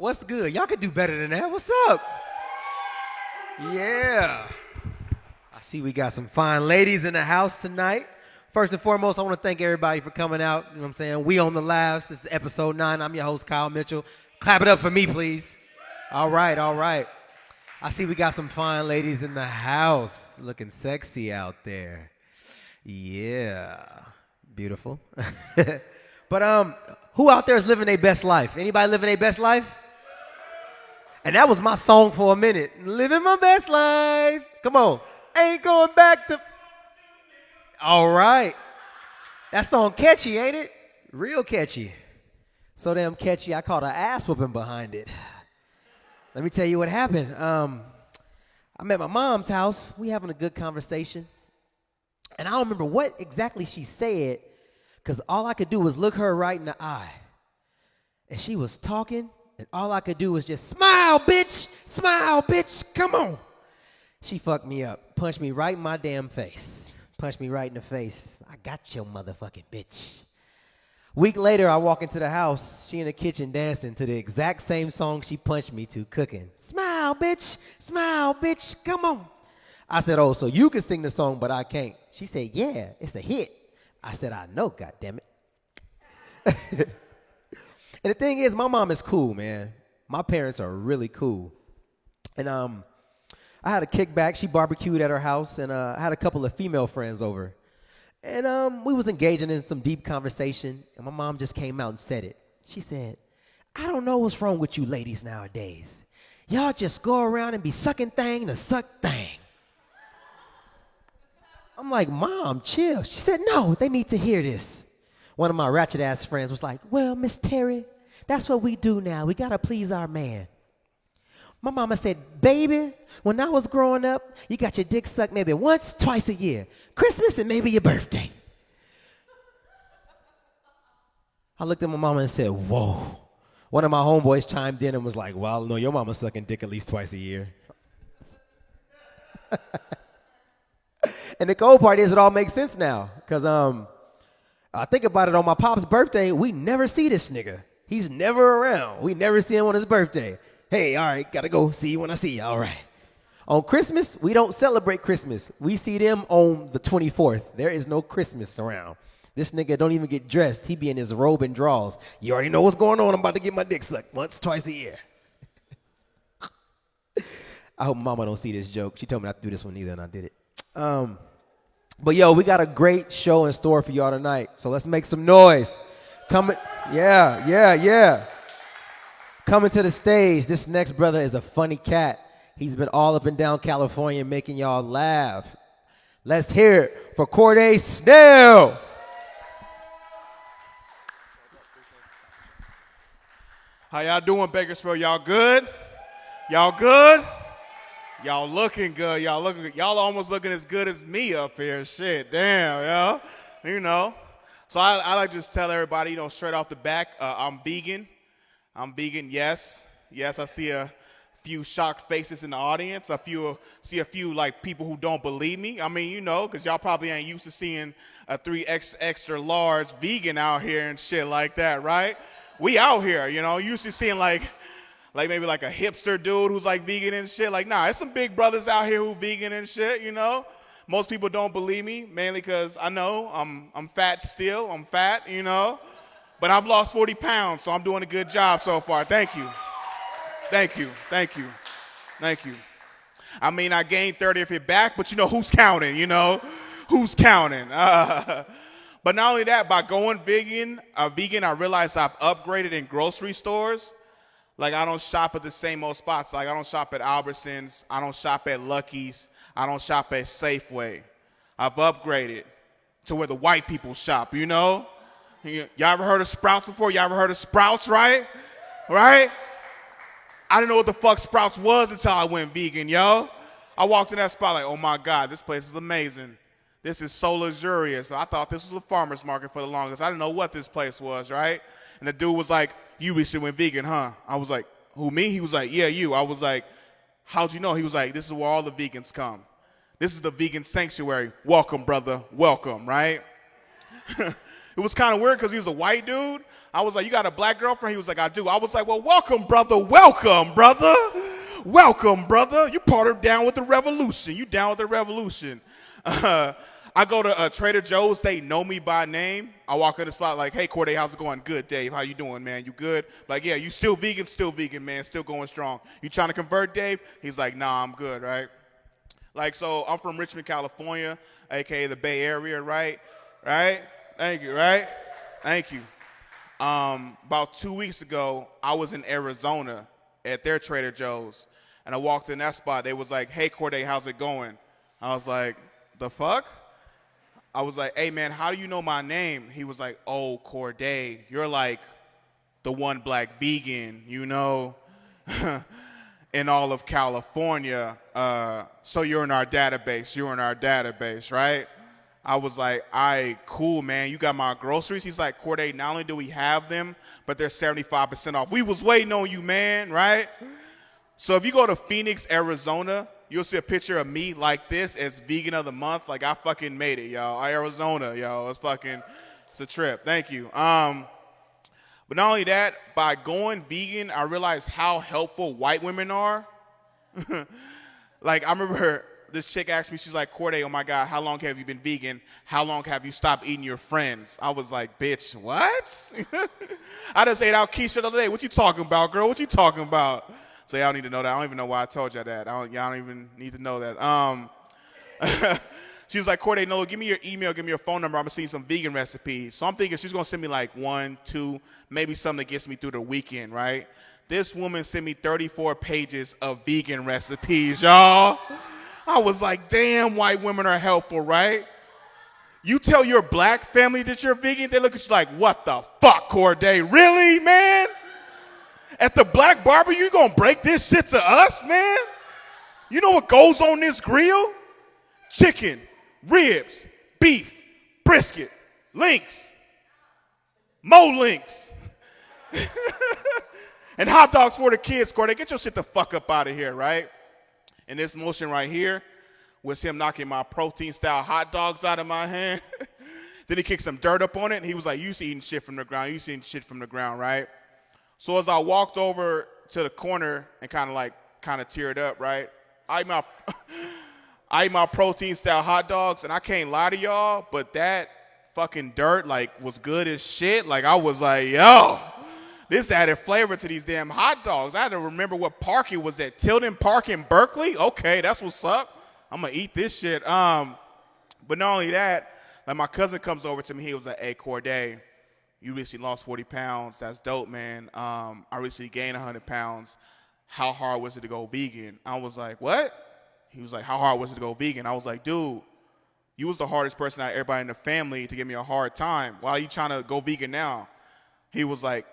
What's good? Y'all can do better than that. What's up? Yeah. I see we got some fine ladies in the house tonight. First and foremost, I want to thank everybody for coming out. You know what I'm saying? We on the Laughs. This is episode 9. I'm your host, Kyle Mitchell. Clap it up for me, please. All right, all right. I see we got some fine ladies in the house. Looking sexy out there. Yeah. Beautiful. But who out there is living their best life? Anybody living their best life? And that was my song for a minute. Living my best life. Come on. Ain't going back to... All right. That song catchy, ain't it? Real catchy. So damn catchy, I caught an ass whooping behind it. Let me tell you what happened. I'm at my mom's house. We having a good conversation. And I don't remember what exactly she said, because all I could do was look her right in the eye. And she was talking, and all I could do was just, smile, bitch, come on. She fucked me up, punched me right in my damn face. Punched me right in the face. I got your motherfucking bitch. Week later, I walk into the house. She in the kitchen dancing to the exact same song she punched me to, cooking. Smile, bitch, come on. I said, oh, so you can sing the song, but I can't. She said, yeah, it's a hit. I said, I know, goddammit. And the thing is, my mom is cool, man. My parents are really cool. And I had a kickback. She barbecued at her house, and I had a couple of female friends over. And we was engaging in some deep conversation, and my mom just came out and said it. She said, I don't know what's wrong with you ladies nowadays. Y'all just go around and be sucking thing to suck thing. I'm like, Mom, chill. She said, no, they need to hear this. One of my ratchet-ass friends was like, well, Miss Terry, that's what we do now. We got to please our man. My mama said, baby, when I was growing up, you got your dick sucked maybe once, twice a year. Christmas and maybe your birthday. I looked at my mama and said, whoa. One of my homeboys chimed in and was like, well, no, your mama's sucking dick at least twice a year. And the cold part is it all makes sense now. Because I think about it, on my pop's birthday, we never see this nigga. He's never around. We never see him on his birthday. Hey, all right, gotta go. See you when I see you. All right. On Christmas, we don't celebrate Christmas. We see them on the 24th. There is no Christmas around. This nigga don't even get dressed. He be in his robe and drawers. You already know what's going on. I'm about to get my dick sucked once, twice a year. I hope mama don't see this joke. She told me not to do this one either, and I did it. But yo, we got a great show in store for y'all tonight. So let's make some noise. Yeah. Coming to the stage, this next brother is a funny cat. He's been all up and down California making y'all laugh. Let's hear it for Corde Snell. How y'all doing, Bakersfield? Y'all good? Y'all good? Y'all looking good. Y'all looking good. Y'all almost looking as good as me up here. Shit, damn, yo. You know. So I like to just tell everybody, straight off the back, I'm vegan. I'm vegan, yes. Yes, I see a few shocked faces in the audience. I see a few like people who don't believe me. I mean, because y'all probably ain't used to seeing a 3X extra large vegan out here and shit like that, right? We out here, used to seeing like maybe like a hipster dude who's like vegan and shit. Like, nah, there's some big brothers out here who vegan and shit, Most people don't believe me, mainly because I know I'm fat still. I'm fat, But I've lost 40 pounds, so I'm doing a good job so far. Thank you. I mean, I gained 30 if you're back, but who's counting, Who's counting? But not only that, by going vegan, I realized I've upgraded in grocery stores. Like, I don't shop at the same old spots. Like, I don't shop at Albertsons. I don't shop at Lucky's. I don't shop at Safeway. I've upgraded to where the white people shop, Y'all ever heard of Sprouts before? Y'all ever heard of Sprouts, right? Right? I didn't know what the fuck Sprouts was until I went vegan, yo. I walked in that spot like, oh my God, this place is amazing. This is so luxurious. I thought this was a farmer's market for the longest. I didn't know what this place was, right? And the dude was like, you recently went vegan, huh? I was like, who, me? He was like, yeah, you. I was like, how'd you know? He was like, this is where all the vegans come. This is the vegan sanctuary. Welcome, brother. Welcome, right? It was kind of weird because he was a white dude. I was like, you got a black girlfriend? He was like, I do. I was like, well, welcome, brother. Welcome, brother. Welcome, brother. You part of down with the revolution. You down with the revolution. I go to Trader Joe's. They know me by name. I walk in the spot like, hey, Corde, how's it going? Good, Dave. How you doing, man? You good? Like, yeah, you still vegan? Still vegan, man. Still going strong. You trying to convert, Dave? He's like, nah, I'm good, right? Like, so I'm from Richmond, California, a.k.a. the Bay Area, right? Right? Thank you, right? Thank you. About 2 weeks ago, I was in Arizona at their Trader Joe's, and I walked in that spot. They was like, hey, Corde, how's it going? I was like, the fuck? I was like, hey, man, how do you know my name? He was like, oh, Corde, you're like the one black vegan, you know, in all of California. So you're in our database. You're in our database, right? I was like, all right, cool, man. You got my groceries? He's like, Corde, not only do we have them, but they're 75% off. We was waiting on you, man, right? So if you go to Phoenix, Arizona, you'll see a picture of me like this as vegan of the month. Like, I fucking made it, y'all. Arizona, y'all. It's a trip. Thank you. But not only that, by going vegan, I realized how helpful white women are. Like, I remember this chick asked me, she's like, Corde, oh my God, how long have you been vegan? How long have you stopped eating your friends? I was like, bitch, what? I just ate out Keisha the other day. What you talking about, girl? What you talking about? So y'all need to know that. I don't even know why I told y'all that. Y'all don't even need to know that. She was like, Corde, no, give me your email, give me your phone number. I'm going to send you some vegan recipes. So I'm thinking she's going to send me like 1, 2, maybe something that gets me through the weekend, right? This woman sent me 34 pages of vegan recipes, y'all. I was like, damn, white women are helpful, right? You tell your black family that you're vegan, they look at you like, what the fuck, Corde? Really, man? At the black barbecue, you gonna break this shit to us, man? You know what goes on this grill? Chicken, ribs, beef, brisket, links, mo links, and hot dogs for the kids, Corde. Get your shit the fuck up out of here, right? And this motion right here was him knocking my protein-style hot dogs out of my hand. Then he kicked some dirt up on it, and he was like, you eating shit from the ground. You eating shit from the ground, right? So as I walked over to the corner and kind of teared up, right? I ate my protein-style hot dogs, and I can't lie to y'all, but that fucking dirt, like, was good as shit. Like, I was like, yo, this added flavor to these damn hot dogs. I had to remember what park it was at. Tilden Park in Berkeley? Okay, that's what's up. I'm going to eat this shit. But not only that, like, my cousin comes over to me. He was like, hey, Corde, you recently lost 40 pounds. That's dope, man. I recently gained 100 pounds. How hard was it to go vegan? I was like, what? He was like, how hard was it to go vegan? I was like, dude, you was the hardest person out of everybody in the family to give me a hard time. Why are you trying to go vegan now? He was like,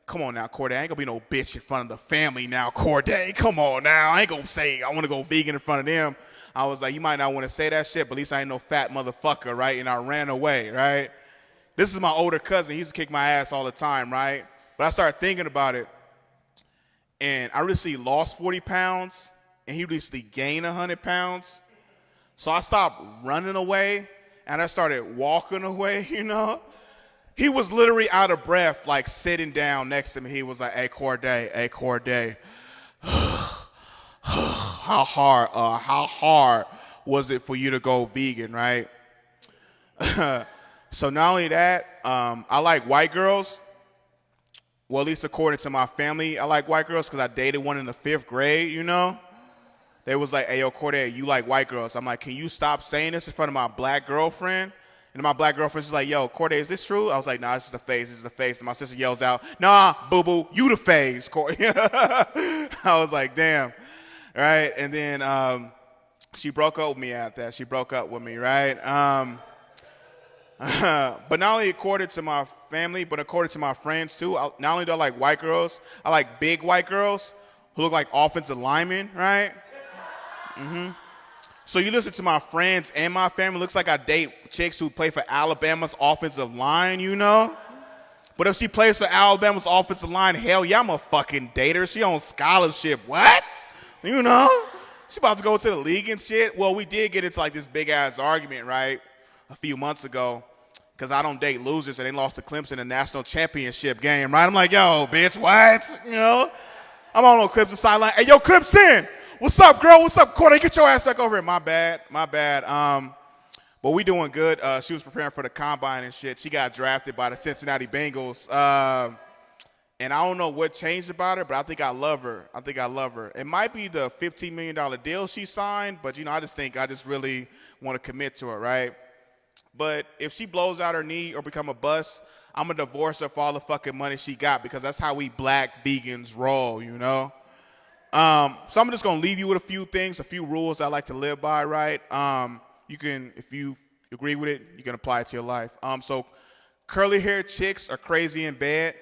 come on now, Corde. I ain't going to be no bitch in front of the family now, Corde. Come on now. I ain't going to say I want to go vegan in front of them. I was like, you might not want to say that shit, but at least I ain't no fat motherfucker, right? And I ran away, right? This is my older cousin. He used to kick my ass all the time, right? But I started thinking about it, and I recently lost 40 pounds, and he recently gained 100 pounds. So I stopped running away, and I started walking away, you know? He was literally out of breath, like sitting down next to me. He was like, hey, Corde, how hard was it for you to go vegan, right? So not only that, I like white girls. Well, at least according to my family, I like white girls because I dated one in the 5th grade, you know? They was like, hey, yo, Corde, you like white girls. I'm like, can you stop saying this in front of my black girlfriend? And my black girlfriend's like, yo, Corde, is this true? I was like, nah, this is the face. This is the face. And my sister yells out, nah, boo-boo, you the face, Corde. I was like, damn. Right? And then she broke up with me after that. She broke up with me, right? But not only according to my family, but according to my friends, too. Not only do I like white girls, I like big white girls who look like offensive linemen, right? Mm-hmm. So you listen to my friends and my family, looks like I date chicks who play for Alabama's offensive line, you know? But if she plays for Alabama's offensive line, hell yeah, I'm a fucking date her. She on scholarship. What? You know? She about to go to the league and shit. Well, we did get into like this big-ass argument, right, a few months ago. because I don't date losers, and they lost to Clemson in the national championship game, right? I'm like, yo, bitch, what? You know? I'm on Clemson sideline. Hey, yo, Clemson, what's up, girl? What's up, Corde? Get your ass back over here. My bad. But we doing good. She was preparing for the combine and shit. She got drafted by the Cincinnati Bengals. And I don't know what changed about her, but I think I love her. It might be the $15 million deal she signed, but, I just really want to commit to her, right? But if she blows out her knee or become a bust, I'm going to divorce her for all the fucking money she got, because that's how we black vegans roll, So I'm just going to leave you with a few things, a few rules I like to live by, right? You can, if you agree with it, you can apply it to your life. So curly-haired chicks are crazy in bed.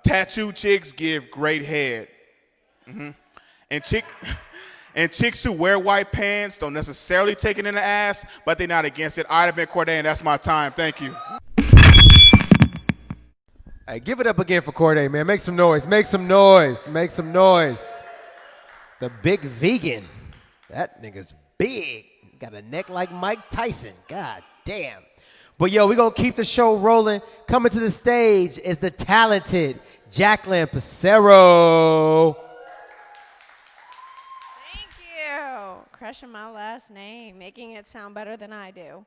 Tattoo chicks give great head. And chicks who wear white pants don't necessarily take it in the ass, but they're not against it. I've been Corde, and that's my time. Thank you. Hey, give it up again for Corde, man. Make some noise. Make some noise. Make some noise. The big vegan. That nigga's big. Got a neck like Mike Tyson. God damn. But, yo, we're going to keep the show rolling. Coming to the stage is the talented Jaclyn Passaro. Thank you. Crushing my last name, making it sound better than I do.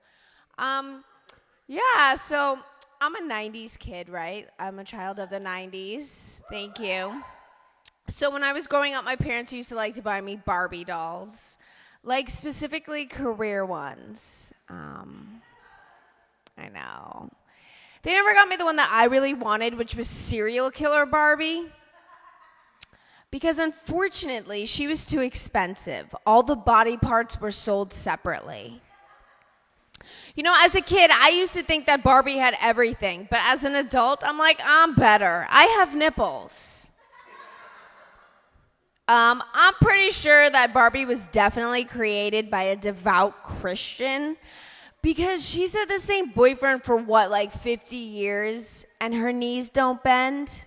Yeah, so I'm a 90s kid, right? I'm a child of the 90s. Thank you. So when I was growing up, my parents used to like to buy me Barbie dolls, like specifically career ones. I know. They never got me the one that I really wanted, which was Serial Killer Barbie. Because unfortunately, she was too expensive. All the body parts were sold separately. As a kid, I used to think that Barbie had everything. But as an adult, I'm like, I'm better. I have nipples. I'm pretty sure that Barbie was definitely created by a devout Christian, because she's had the same boyfriend for 50 years, and her knees don't bend.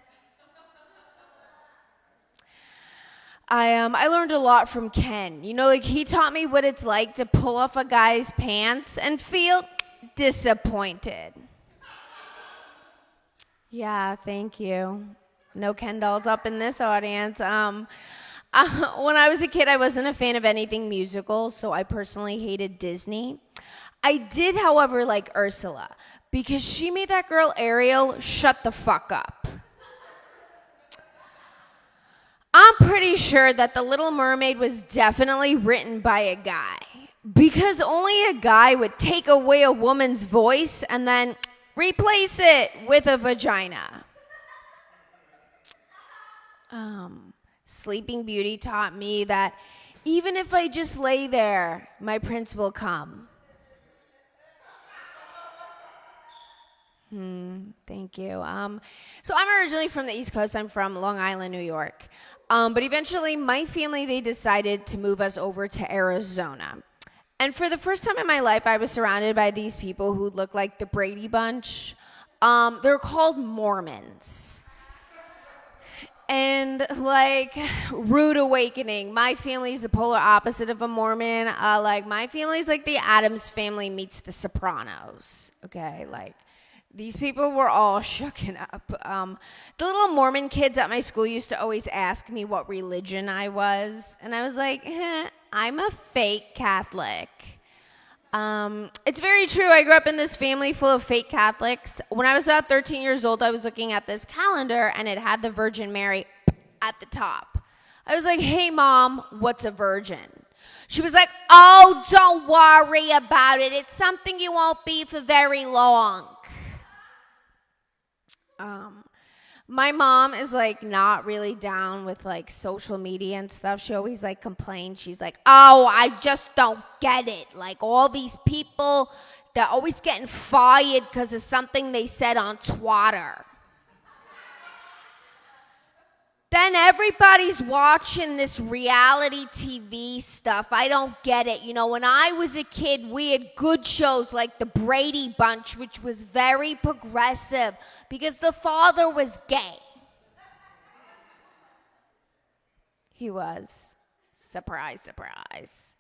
I learned a lot from Ken. He taught me what it's like to pull off a guy's pants and feel disappointed. Yeah, thank you. No Ken dolls up in this audience. When I was a kid, I wasn't a fan of anything musical, so I personally hated Disney. I did, however, like Ursula, because she made that girl Ariel shut the fuck up. I'm pretty sure that The Little Mermaid was definitely written by a guy, because only a guy would take away a woman's voice and then replace it with a vagina. Sleeping Beauty taught me that even if I just lay there, my prince will come. Thank you. So I'm originally from the East Coast. I'm from Long Island, New York. But eventually, my family, they decided to move us over to Arizona. And for the first time in my life, I was surrounded by these people who look like the Brady Bunch. They're called Mormons. And rude awakening. My family's the polar opposite of a Mormon. My family's like the Addams family meets the Sopranos. Okay, these people were all shooken up. The little Mormon kids at my school used to always ask me what religion I was. And I was like, I'm a fake Catholic. It's very true. I grew up in this family full of fake Catholics. When I was about 13 years old, I was looking at this calendar, and it had the Virgin Mary at the top. I was like, hey, Mom, what's a virgin? She was like, oh, don't worry about it. It's something you won't be for very long. My mom is not really down with social media and stuff. She always complains. She's like, oh, I just don't get it. All these people, they're always getting fired because of something they said on Twitter. Then everybody's watching this reality TV stuff. I don't get it. When I was a kid, we had good shows like The Brady Bunch, which was very progressive because the father was gay. He was. Surprise, surprise.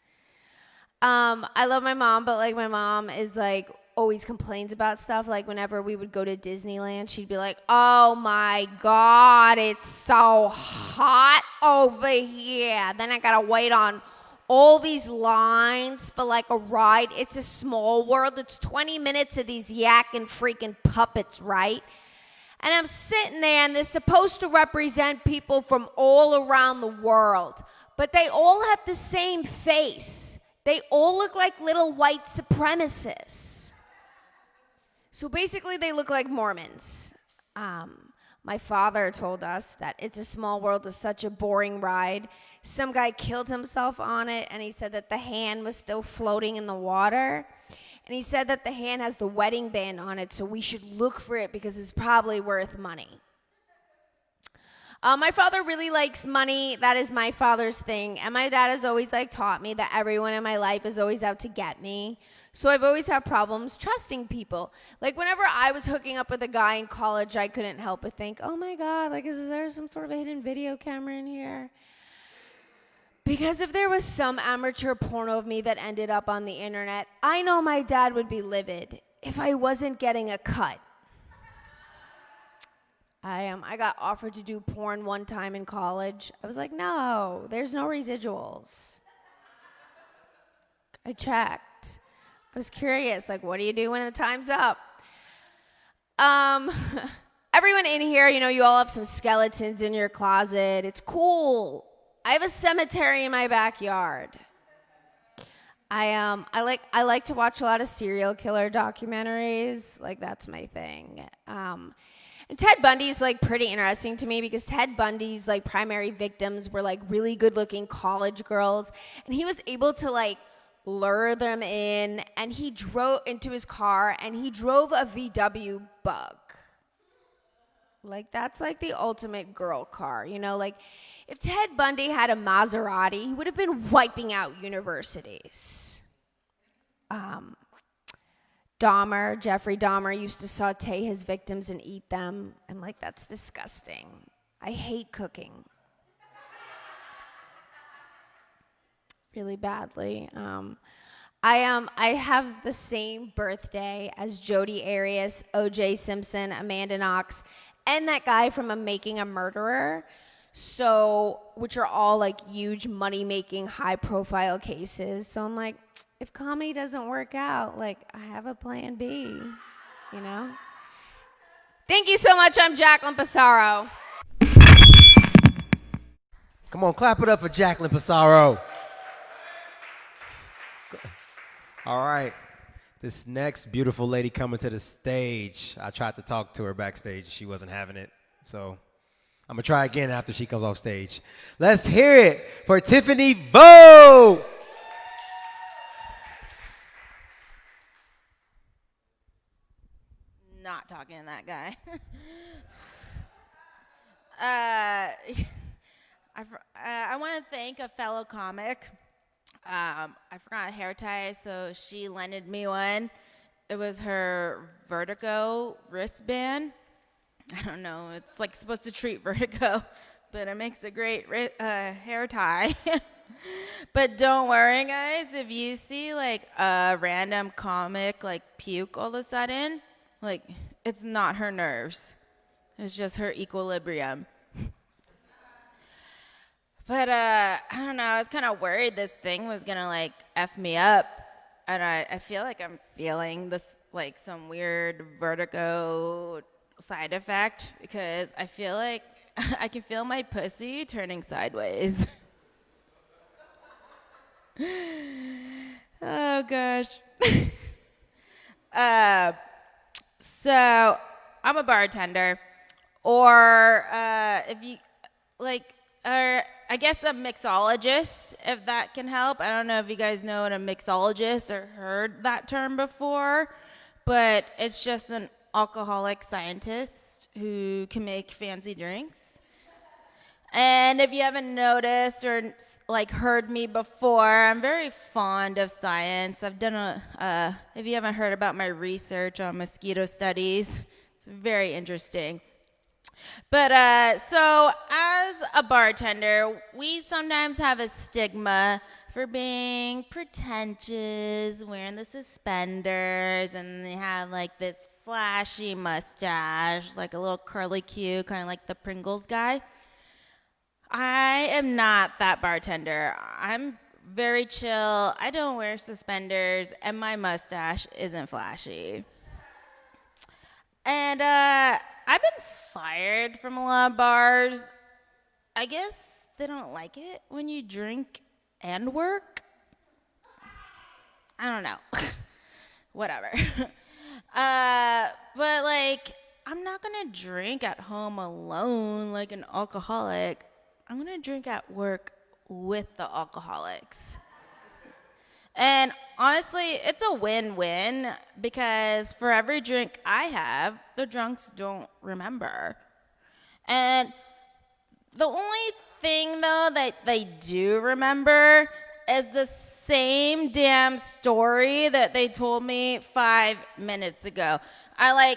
I love my mom, but like my mom is like always complains about stuff. Like whenever we would go to Disneyland, she'd be like, "Oh my God, it's so hot over here." Then I gotta wait on all these lines for like a ride. It's a small world. It's 20 minutes of these yakking freaking puppets, right? And I'm sitting there, and they're supposed to represent people from all around the world, but they all have the same face. They all look like little white supremacists. So basically, they look like Mormons. My father told us that It's a Small World is such a boring ride. Some guy killed himself on it, and he said that the hand was still floating in the water. And he said that the hand has the wedding band on it, so we should look for it because it's probably worth money. My father really likes money. That is my father's thing. And my dad has always like taught me that everyone in my life is always out to get me. So I've always had problems trusting people. Like whenever I was hooking up with a guy in college, I couldn't help but think, oh my God, like is there some sort of a hidden video camera in here? Because if there was some amateur porno of me that ended up on the internet, I know my dad would be livid if I wasn't getting a cut. I got offered to do porn one time in college. I was like, no, there's no residuals. I checked. I was curious, like, what do you do when the time's up? Everyone in here, you all have some skeletons in your closet. It's cool. I have a cemetery in my backyard. I like to watch a lot of serial killer documentaries. Like, that's my thing. And Ted Bundy's like pretty interesting to me because Ted Bundy's like primary victims were like really good looking college girls, and he was able to like lure them in, and he drove into his car and he drove a VW Bug. Like that's like the ultimate girl car, like if Ted Bundy had a Maserati, he would have been wiping out universities. Jeffrey Dahmer used to saute his victims and eat them. I'm like, that's disgusting. I hate cooking. Really badly. I have the same birthday as Jodi Arias, O.J. Simpson, Amanda Knox, and that guy from Making a Murderer. Which are all like huge money-making, high-profile cases. So I'm like, if comedy doesn't work out, like I have a plan B, Thank you so much. I'm Jaclyn Passaro. Come on, clap it up for Jaclyn Passaro. All right. This next beautiful lady coming to the stage, I tried to talk to her backstage. She wasn't having it. So I'm going to try again after she comes off stage. Let's hear it for Tiffany Vo. Not talking to that guy. I want to thank a fellow comic. I forgot a hair tie, so she lended me one. It was her vertigo wristband. I don't know. It's like supposed to treat vertigo, but it makes a great hair tie. But don't worry, guys. If you see like a random comic like puke all of a sudden, like it's not her nerves. It's just her equilibrium. But I don't know. I was kind of worried this thing was gonna like F me up, and I feel like I'm feeling this like some weird vertigo side effect because I feel like I can feel my pussy turning sideways. Oh gosh. So I'm a bartender, or if you like, or I guess a mixologist, if that can help. I don't know if you guys know what a mixologist or heard that term before, but it's just an alcoholic scientist who can make fancy drinks. And if you haven't noticed or like heard me before, I'm very fond of science. I've done if you haven't heard about my research on mosquito studies, it's very interesting. But so as a bartender, we sometimes have a stigma for being pretentious, wearing the suspenders, and they have like this flashy mustache, like a little curly Q, kind of like the Pringles guy. I am not that bartender. I'm very chill. I don't wear suspenders, and my mustache isn't flashy. And I've been fired from a lot of bars. I guess they don't like it when you drink and work. I don't know. Whatever. But like, I'm not gonna drink at home alone like an alcoholic. I'm gonna drink at work with the alcoholics. And honestly, it's a win-win because for every drink I have, the drunks don't remember. And the only thing, though, that they do remember is the same damn story that they told me 5 minutes ago. I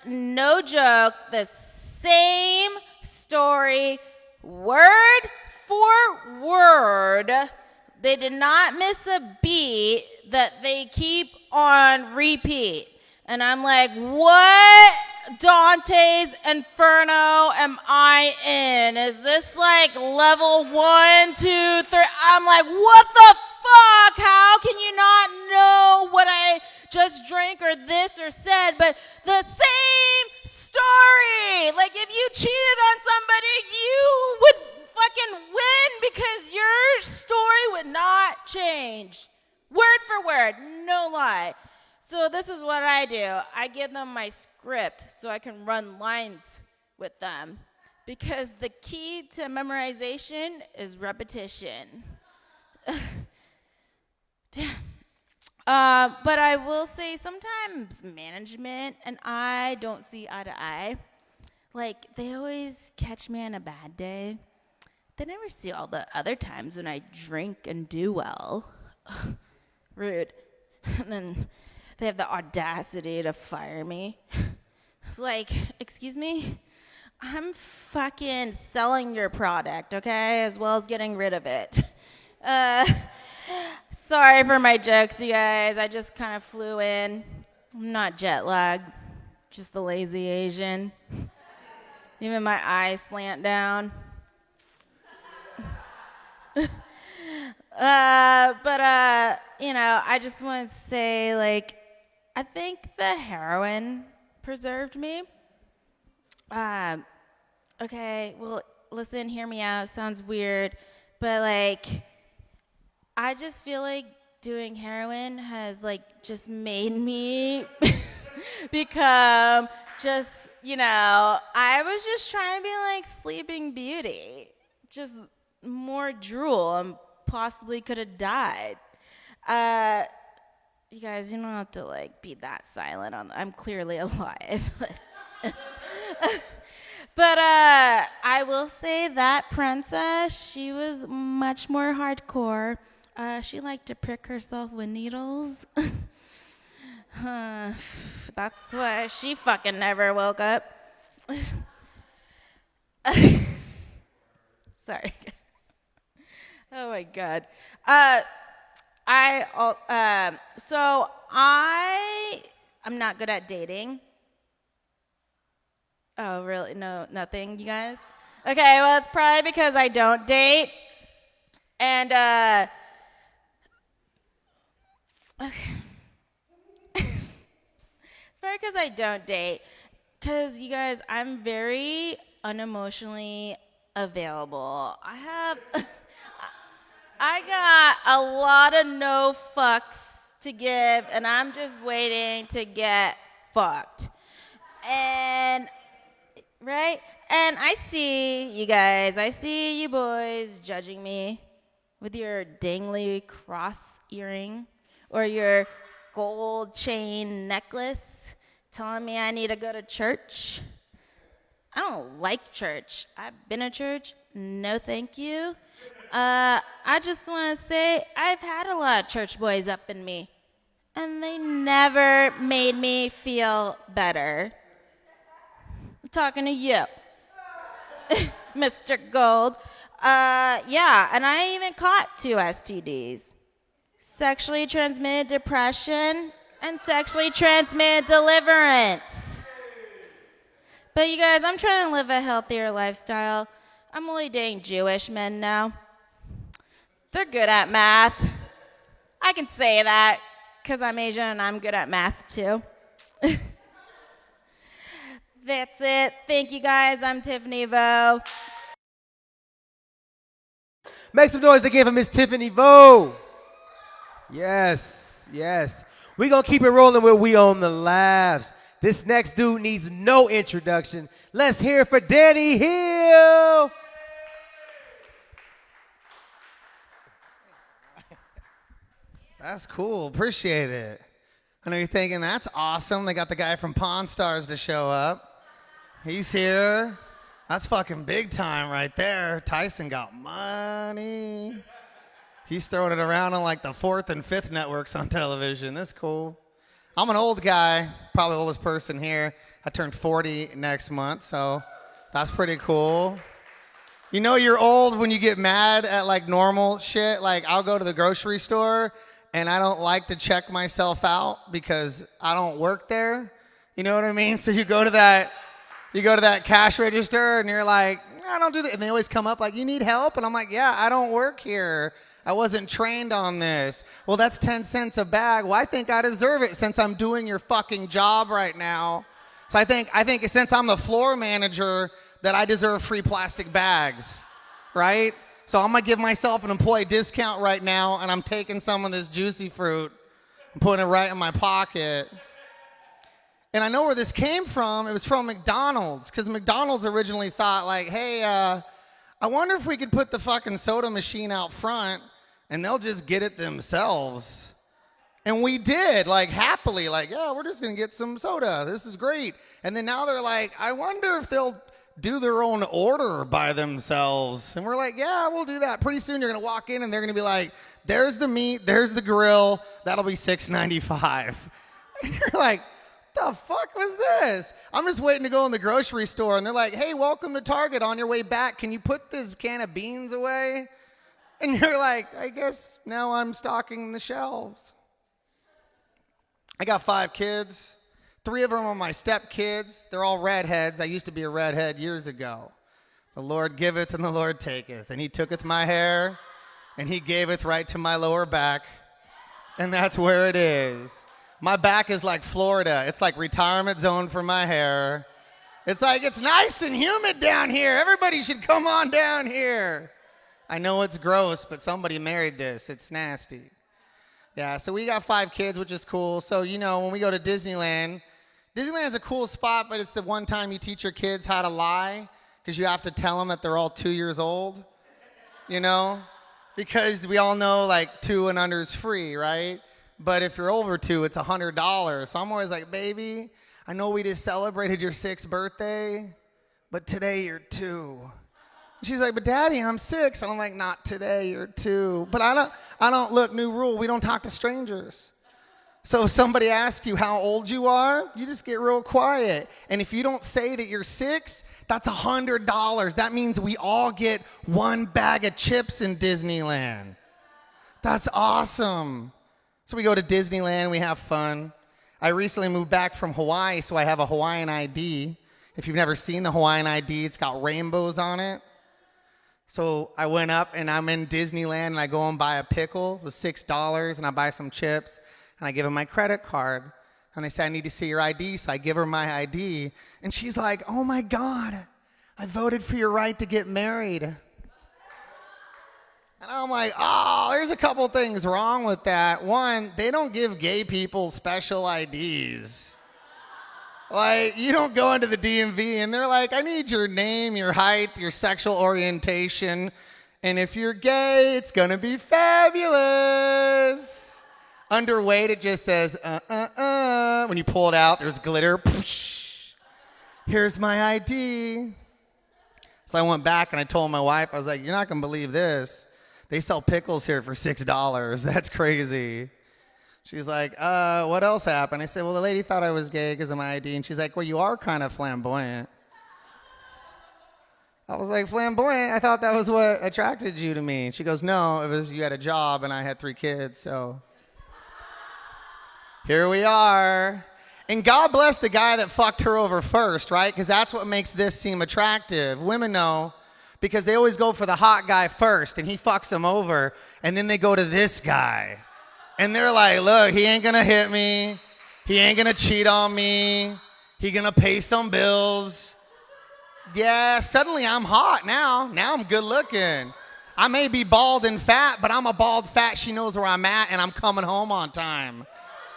no joke, the same story, word for word. They did not miss a beat that they keep on repeat. And I'm like, what Dante's Inferno am I in? Is this like level 1, 2, 3? I'm like, what the fuck? How can you not know what I just drank or this or said? But the same story. Like if you cheated on somebody, you would fucking win because your story would not change. Word for word, no lie. So this is what I do. I give them my script so I can run lines with them because the key to memorization is repetition. Damn. But I will say sometimes management and I don't see eye to eye. Like they always catch me on a bad day. They never see all the other times when I drink and do well. Rude. And then they have the audacity to fire me. It's like, excuse me? I'm fucking selling your product, okay? As well as getting rid of it. Sorry for my jokes, you guys. I just kind of flew in. I'm not jet lagged. Just the lazy Asian. Even my eyes slant down. I just want to say, like, I think the heroin preserved me. Okay, well, listen, hear me out. Sounds weird, but, like, I just feel like doing heroin has, like, just made me become just, I was just trying to be like Sleeping Beauty. Just more drool and possibly could have died. You guys, you don't have to like be that silent I'm clearly alive. But I will say that princess, she was much more hardcore. She liked to prick herself with needles. That's why she fucking never woke up. Sorry. Oh my God. I'm not good at dating. Oh, really? No, nothing, you guys? Okay, well, it's probably because I don't date. And, okay. It's probably because I don't date. Because, you guys, I'm very unemotionally available. I got a lot of no fucks to give, and I'm just waiting to get fucked. And, right? And I see you guys, I see you boys judging me with your dangly cross earring or your gold chain necklace telling me I need to go to church. I don't like church. I've been to church. No, thank you. I just want to say I've had a lot of church boys up in me, and they never made me feel better. I'm talking to you, Mr. Gold. Yeah, and I even caught 2 STDs. Sexually transmitted depression and sexually transmitted deliverance. But you guys, I'm trying to live a healthier lifestyle. I'm only dating Jewish men now. They're good at math. I can say that because I'm Asian and I'm good at math too. That's it. Thank you guys. I'm Tiffany Vo. Make some noise again for Miss Tiffany Vo. Yes, yes. We're going to keep it rolling with We Own the Laughs. This next dude needs no introduction. Let's hear it for Danny Hill. That's cool. Appreciate it. I know you're thinking, that's awesome. They got the guy from Pawn Stars to show up. He's here. That's fucking big time right there. Tyson got money. He's throwing it around on like the 4th and 5th networks on television. That's cool. I'm an old guy, probably the oldest person here. I turned 40 next month, so that's pretty cool. You know you're old when you get mad at like normal shit. Like I'll go to the grocery store and I don't like to check myself out because I don't work there. You know what I mean? So you go to that cash register and you're like, I don't do that. And they always come up like, you need help? And I'm like, yeah, I don't work here. I wasn't trained on this. Well, that's 10 cents a bag. Well, I think I deserve it since I'm doing your fucking job right now. So I think since I'm the floor manager that I deserve free plastic bags, right? So I'm gonna give myself an employee discount right now and I'm taking some of this juicy fruit and putting it right in my pocket. And I know where this came from. It was from McDonald's, because McDonald's originally thought like, hey, I wonder if we could put the fucking soda machine out front and they'll just get it themselves. And we did, like happily, like, yeah, we're just gonna get some soda. This is great. And then now they're like, I wonder if they'll do their own order by themselves. And we're like, yeah, we'll do that. Pretty soon you're gonna walk in and they're gonna be like, there's the meat, there's the grill, that'll be $6.95. And you're like, the fuck was this? I'm just waiting to go in the grocery store and they're like, hey, welcome to Target. On your way back, can you put this can of beans away? And you're like, I guess now I'm stocking the shelves. I got 5 kids. 3 of them are my stepkids. They're all redheads. I used to be a redhead years ago. The Lord giveth and the Lord taketh. And he tooketh my hair and he gaveth right to my lower back. And that's where it is. My back is like Florida. It's like retirement zone for my hair. It's like, it's nice and humid down here. Everybody should come on down here. I know it's gross, but somebody married this. It's nasty. Yeah, so we got 5 kids, which is cool. So, you know, when we go to Disneyland, Disneyland's a cool spot, but it's the one time you teach your kids how to lie because you have to tell them that they're all 2 years old, you know? Because we all know, like, 2 and under is free, right? But if you're over 2, it's $100. So I'm always like, baby, I know we just celebrated your 6th birthday, but today you're 2. She's like, but Daddy, I'm 6. And I'm like, not today, you're 2. But I don't, look, new rule, we don't talk to strangers. So if somebody asks you how old you are, you just get real quiet. And if you don't say that you're 6, that's $100. That means we all get 1 bag of chips in Disneyland. That's awesome. So we go to Disneyland, we have fun. I recently moved back from Hawaii, so I have a Hawaiian ID. If you've never seen the Hawaiian ID, it's got rainbows on it. So I went up and I'm in Disneyland and I go and buy a pickle with $6 and I buy some chips and I give them my credit card. And they say, I need to see your ID. So I give her my ID and she's like, oh my God, I voted for your right to get married. And I'm like, oh, there's a couple things wrong with that. One, they don't give gay people special IDs. Like, you don't go into the DMV and they're like, I need your name, your height, your sexual orientation. And if you're gay, it's going to be fabulous. Underweight, it just says, When you pull it out, there's glitter. Here's my ID. So I went back and I told my wife, I was like, you're not going to believe this. They sell pickles here for $6. That's crazy. She's like, what else happened? I said, well, the lady thought I was gay because of my ID. And she's like, well, you are kind of flamboyant. I was like, flamboyant? I thought that was what attracted you to me. She goes, no, it was you had a job and I had 3 kids, so here we are. And God bless the guy that fucked her over first, right? Because that's what makes this seem attractive. Women know, because they always go for the hot guy first, and he fucks them over, and then they go to this guy. And they're like, look, he ain't gonna hit me. He ain't gonna cheat on me. He gonna pay some bills. Yeah, suddenly I'm hot now. Now I'm good looking. I may be bald and fat, but I'm a bald fat. She knows where I'm at, and I'm coming home on time.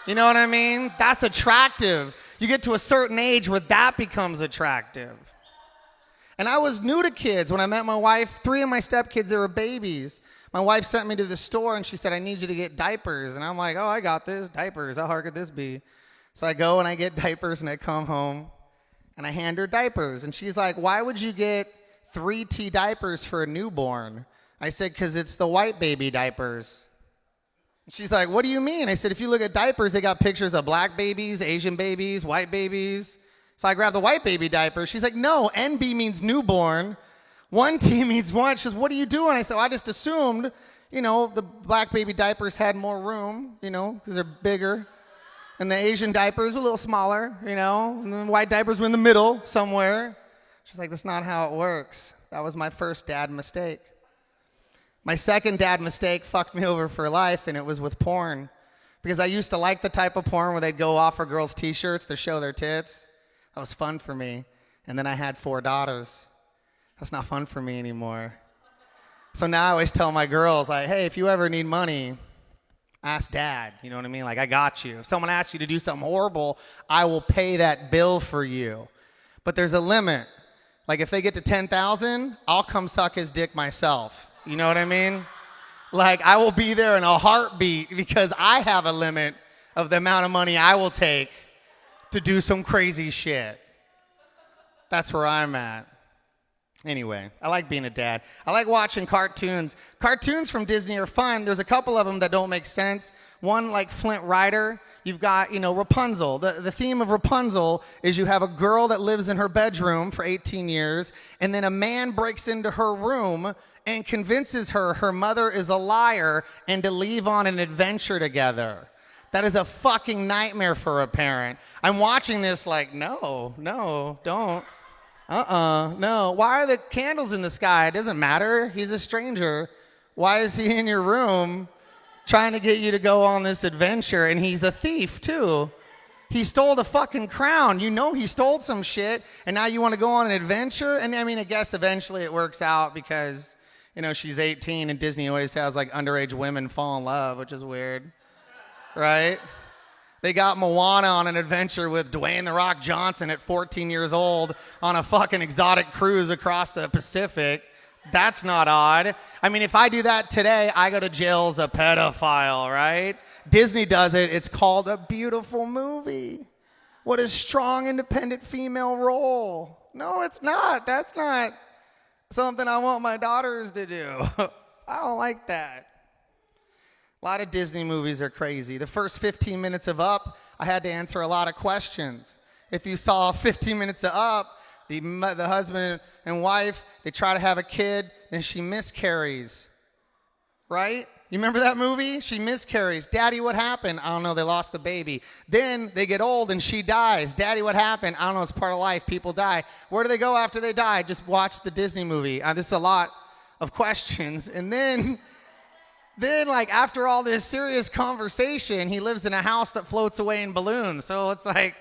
You know what I mean? That's attractive. You get to a certain age where that becomes attractive. And I was new to kids. When I met my wife, 3 of my stepkids, they were babies. My wife sent me to the store, and she said, I need you to get diapers. And I'm like, oh, I got this. Diapers. How hard could this be? So I go and I get diapers, and I come home. And I hand her diapers. And she's like, why would you get 3T diapers for a newborn? I said, because it's the white baby diapers. And she's like, what do you mean? I said, if you look at diapers, they got pictures of black babies, Asian babies, white babies. So I grabbed the white baby diaper. She's like, no, NB means newborn. 1T means one. She goes, what are you doing? I said, well, I just assumed, the black baby diapers had more room, because they're bigger. And the Asian diapers were a little smaller, and the white diapers were in the middle somewhere. She's like, that's not how it works. That was my first dad mistake. My second dad mistake fucked me over for life, and it was with porn. Because I used to like the type of porn where they'd go offer girls T-shirts to show their tits. That was fun for me. And then I had 4 daughters. That's not fun for me anymore. So now I always tell my girls, like, hey, if you ever need money, ask dad, you know what I mean? Like, I got you. If someone asks you to do something horrible, I will pay that bill for you. But there's a limit. Like, if they get to 10,000, I'll come suck his dick myself. You know what I mean? Like, I will be there in a heartbeat because I have a limit of the amount of money I will take to do some crazy shit. That's where I'm at. Anyway, I like being a dad. I like watching cartoons. Cartoons from Disney are fun. There's a couple of them that don't make sense. One, like Flint Rider. You've got, Rapunzel. The theme of Rapunzel is you have a girl that lives in her bedroom for 18 years, and then a man breaks into her room and convinces her her mother is a liar and to leave on an adventure together. That is a fucking nightmare for a parent. I'm watching this like, no, don't. No. Why are the candles in the sky? It doesn't matter. He's a stranger. Why is he in your room trying to get you to go on this adventure? And he's a thief, too. He stole the fucking crown. He stole some shit, and now you want to go on an adventure? And I guess eventually it works out because, she's 18, and Disney always has, like, underage women fall in love, which is weird, right? They got Moana on an adventure with Dwayne "The Rock" Johnson at 14 years old on a fucking exotic cruise across the Pacific. That's not odd. If I do that today, I go to jail as a pedophile, right? Disney does it. It's called a beautiful movie. What a strong, independent female role. No, it's not. That's not something I want my daughters to do. I don't like that. A lot of Disney movies are crazy. The first 15 minutes of Up, I had to answer a lot of questions. If you saw 15 minutes of Up, the husband and wife, they try to have a kid, then she miscarries, right? You remember that movie? She miscarries. Daddy, what happened? I don't know, they lost the baby. Then they get old and she dies. Daddy, what happened? I don't know, it's part of life, people die. Where do they go after they die? Just watch the Disney movie. This is a lot of questions. And then like, after all this serious conversation, he lives in a house that floats away in balloons. So it's like,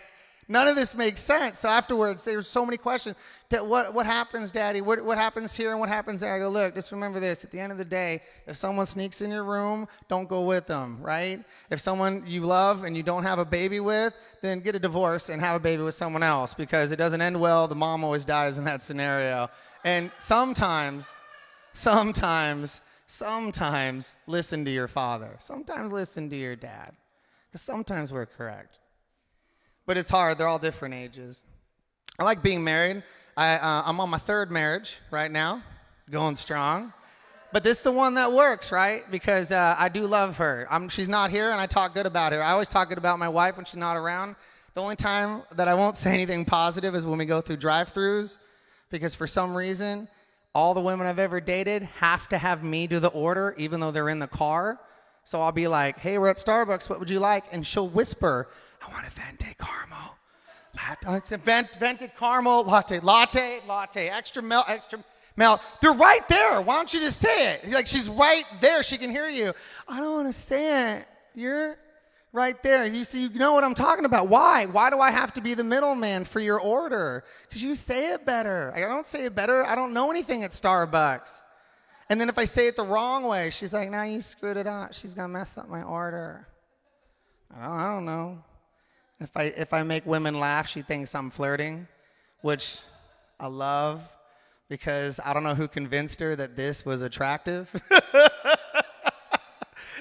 none of this makes sense. So afterwards, there's so many questions. What happens, Daddy? What happens here and what happens there? I go, look, just remember this. At the end of the day, if someone sneaks in your room, don't go with them, right? If someone you love and you don't have a baby with, then get a divorce and have a baby with someone else because it doesn't end well. The mom always dies in that scenario. And sometimes, listen to your father. Sometimes listen to your dad. Because sometimes we're correct. But it's hard. They're all different ages. I like being married. I'm on my 3rd marriage right now, going strong. But this is the one that works, right? Because I do love her. She's not here, and I talk good about her. I always talk good about my wife when she's not around. The only time that I won't say anything positive is when we go through drive-thrus, because for some reason, all the women I've ever dated have to have me do the order, even though they're in the car. So I'll be like, hey, we're at Starbucks. What would you like? And she'll whisper, I want a venti caramel. Venti caramel latte, extra milk. They're right there. Why don't you just say it? Like, she's right there. She can hear you. I don't understand. You're right there. You see, you know what I'm talking about. Why? Why do I have to be the middleman for your order? Because you say it better. I don't say it better. I don't know anything at Starbucks. And then if I say it the wrong way, she's like, now you screwed it up. She's going to mess up my order. I don't know. If I make women laugh, she thinks I'm flirting, which I love because I don't know who convinced her that this was attractive.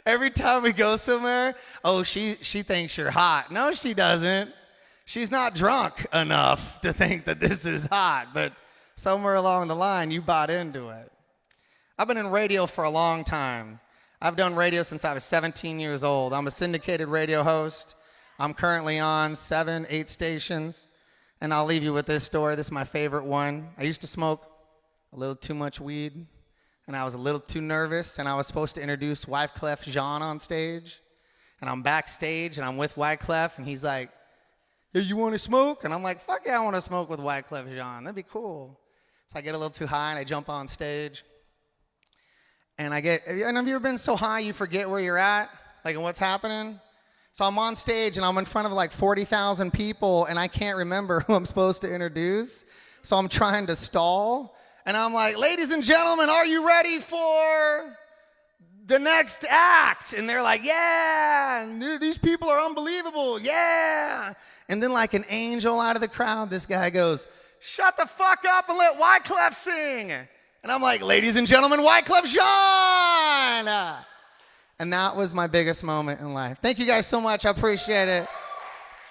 Every time we go somewhere, oh, she thinks you're hot. No, she doesn't. She's not drunk enough to think that this is hot, but somewhere along the line, you bought into it. I've been in radio for a long time. I've done radio since I was 17 years old. I'm a syndicated radio host. I'm currently on 7, 8 stations, and I'll leave you with this story. This is my favorite one. I used to smoke a little too much weed, and I was a little too nervous, and I was supposed to introduce Wyclef Jean on stage, and I'm backstage, and I'm with Wyclef, and he's like, hey, you want to smoke? And I'm like, fuck yeah, I want to smoke with Wyclef Jean. That'd be cool. So I get a little too high, and I jump on stage, and have you ever been so high you forget where you're at, like, and what's happening? So I'm on stage, and I'm in front of like 40,000 people, and I can't remember who I'm supposed to introduce. So I'm trying to stall, and I'm like, ladies and gentlemen, are you ready for the next act? And they're like, yeah, and these people are unbelievable, yeah. And then like an angel out of the crowd, this guy goes, shut the fuck up and let Wyclef sing. And I'm like, ladies and gentlemen, Wyclef Jean. And that was my biggest moment in life. Thank you guys so much. I appreciate it.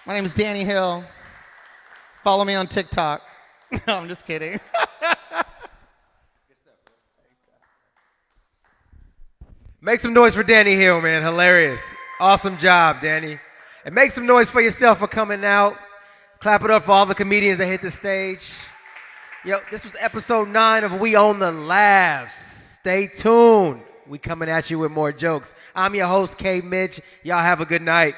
My name is Danny Hill. Follow me on TikTok. No, I'm just kidding. Make some noise for Danny Hill, man. Hilarious. Awesome job, Danny. And make some noise for yourself for coming out. Clap it up for all the comedians that hit the stage. Yo, this was episode 9 of We Own the Laughs. Stay tuned. We coming at you with more jokes. I'm your host, K. Mitch. Y'all have a good night.